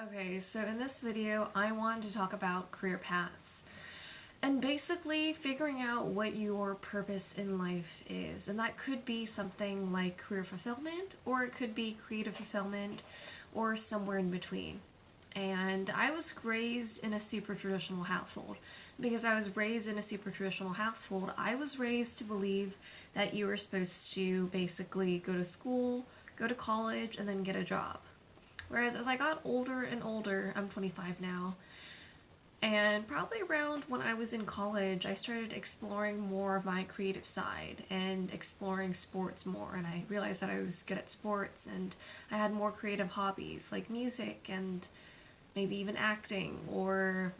Okay, so in this video, I wanted to talk about career paths and basically figuring out what your purpose in life is. And that could be something like career fulfillment, or it could be creative fulfillment, or somewhere in between. And I was raised in a super traditional household. Because I was raised in a super traditional household, I was raised to believe that you were supposed to basically go to school, go to college, and then get a job. Whereas as I got older and older, I'm 25 now, and probably around when I was in college, I started exploring more of my creative side and exploring sports more. And I realized that I was good at sports and I had more creative hobbies like music and maybe even acting or,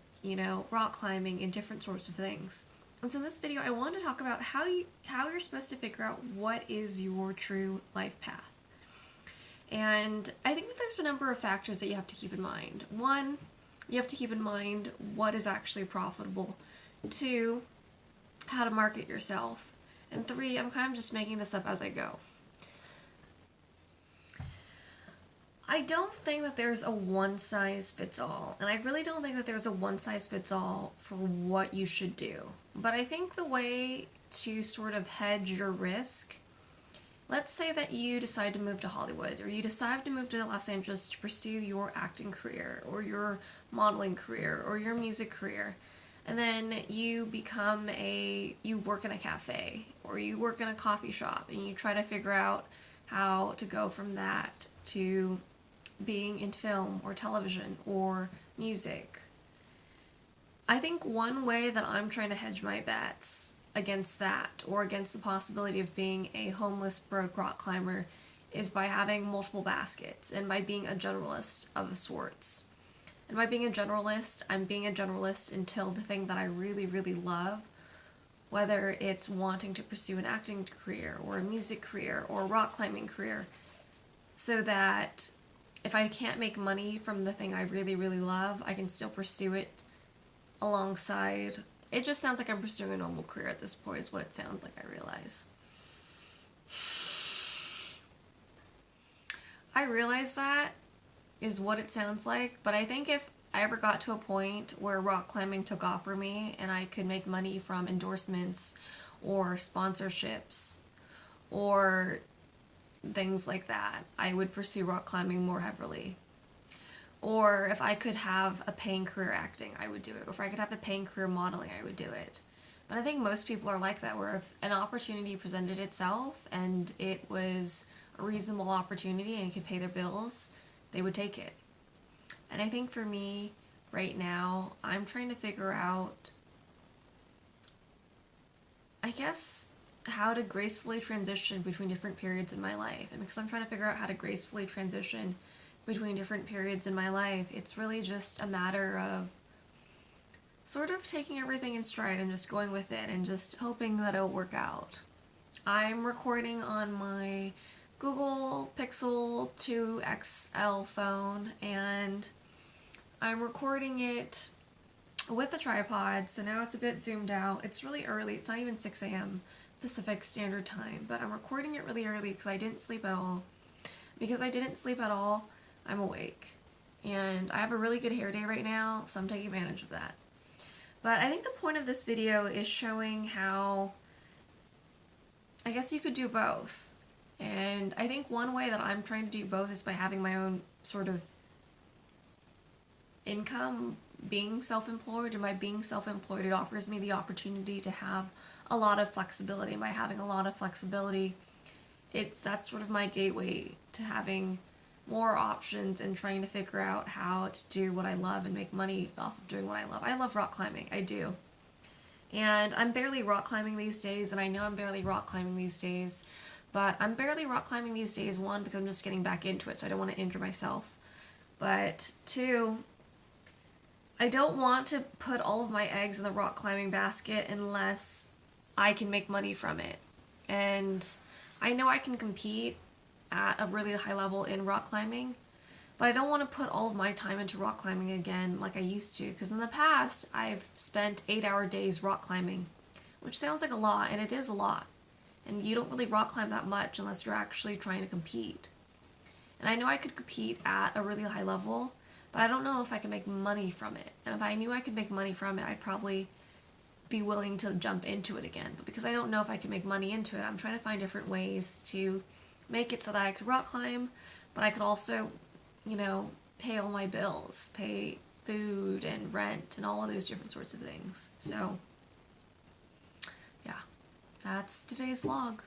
rock climbing and different sorts of things. And so in this video, I wanted to talk about how you're supposed to figure out what is your true life path. And I think that there's a number of factors that you have to keep in mind. One, you have to keep in mind what is actually profitable. Two, how to market yourself. And three, I'm kind of just making this up as I go. I don't think that there's a one size fits all, and I really don't think that there's a one size fits all for what you should do. But I think the way to sort of hedge your risk, let's say that you decide to move to Hollywood or you decide to move to Los Angeles to pursue your acting career or your modeling career or your music career. And then you work in a cafe or you work in a coffee shop and you try to figure out how to go from that to being in film or television or music. I think one way that I'm trying to hedge my bets against that or against the possibility of being a homeless broke rock climber is by having multiple baskets and by being a generalist of sorts. And by being a generalist, I'm being a generalist until the thing that I really, really love, whether it's wanting to pursue an acting career or a music career or a rock climbing career, so that if I can't make money from the thing I really, really love, I can still pursue it alongside. It just sounds like I'm pursuing a normal career at this point, is what it sounds like, I realize. I realize that is what it sounds like, but I think if I ever got to a point where rock climbing took off for me and I could make money from endorsements or sponsorships or things like that, I would pursue rock climbing more heavily. Or if I could have a paying career acting, I would do it. Or if I could have a paying career modeling, I would do it. But I think most people are like that, where if an opportunity presented itself and it was a reasonable opportunity and could pay their bills, they would take it. And I think for me, right now, I'm trying to figure out, I guess, how to gracefully transition between different periods in my life. And because I'm trying to figure out how to gracefully transition between different periods in my life, it's really just a matter of sort of taking everything in stride and just going with it and just hoping that it'll work out. I'm recording on my Google Pixel 2 XL phone, and I'm recording it with a tripod, so now it's a bit zoomed out. It's really early, it's not even 6 a.m. Pacific Standard Time, but I'm recording it really early because I didn't sleep at all. Because I didn't sleep at all, I'm awake. And I have a really good hair day right now, so I'm taking advantage of that. But I think the point of this video is showing how I guess you could do both. And I think one way that I'm trying to do both is by having my own sort of income, being self-employed. And by being self-employed, it offers me the opportunity to have a lot of flexibility. And by having a lot of flexibility, that's sort of my gateway to having more options and trying to figure out how to do what I love and make money off of doing what I love. I love rock climbing, I do. And I'm barely rock climbing these days, and I know I'm barely rock climbing these days, but I'm barely rock climbing these days, one, because I'm just getting back into it, so I don't want to injure myself. But two, I don't want to put all of my eggs in the rock climbing basket unless I can make money from it. And I know I can compete at a really high level in rock climbing, but I don't want to put all of my time into rock climbing again like I used to, because in the past I've spent 8-hour days rock climbing, which sounds like a lot, and it is a lot. And you don't really rock climb that much unless you're actually trying to compete. And I know I could compete at a really high level, but I don't know if I can make money from it. And if I knew I could make money from it, I'd probably be willing to jump into it again. But because I don't know if I can make money into it, I'm trying to find different ways to make it so that I could rock climb, but I could also, pay all my bills, pay food and rent and all of those different sorts of things. So, yeah, that's today's vlog.